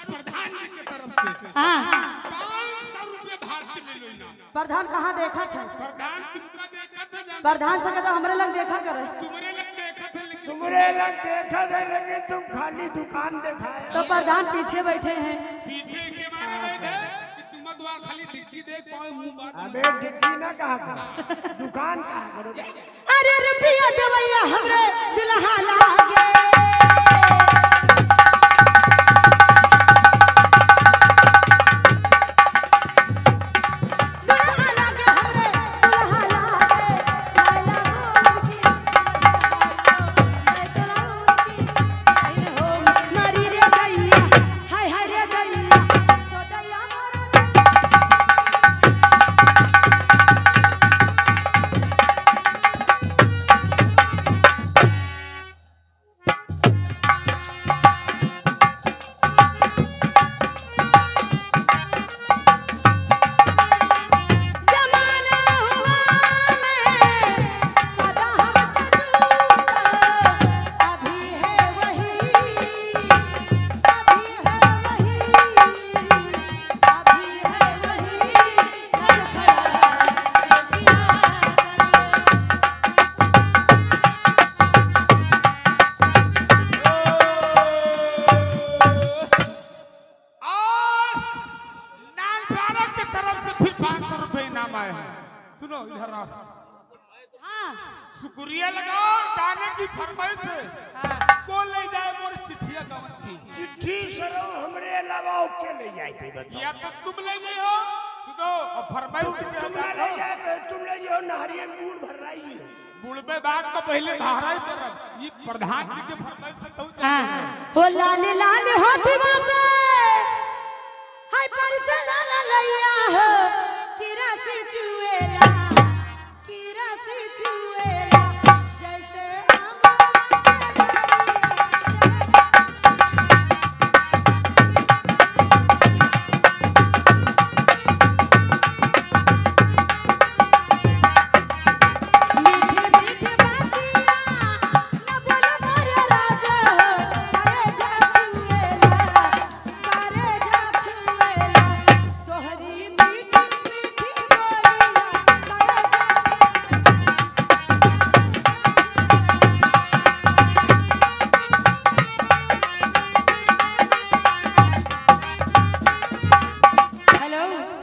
प्रधान जी की तरफ से 500 रुपये भारतीय मिलो ना। प्रधान कहाँ देखा था? प्रधान तुमका देखा था, प्रधान से कहता हमरे लग देखा करे। तुम्हारे लग देखा था, लेकिन तुम्हारे लग देखा था लेकिन तुम खाली दुकान दिखाए। तो प्रधान पीछे बैठे हैं। पीछे के बारे बैठे कि तुम दुआ खाली डिग्गी देख पाए मुंह बात। अबे डिग्गी ना कहा करो, दुकान कहा करो। अरे रुपया देवैया हमरे दिलहा लागे। सुनो इधर आओ। शुक्रिया लगाओ गाने की फरमाइश से कौन ले जाए मोर चिट्ठिया गवन की। चिट्ठी सरो हमरे अलावा के ले जाए थे बताओ। या तो तुम ले जाओ। सुनो और फरमाइश की तुम ले जाए, तुम ले जाओ नारियल गुड़ भर रही हो। गुड़बे बाग तो पहले धारा ही तरफ ये प्रधान जी के फरमाइश से तो हो लाल लाल होती बसे हाय परसे लाल लैया हो किरा से चुएला किरा से चुएला।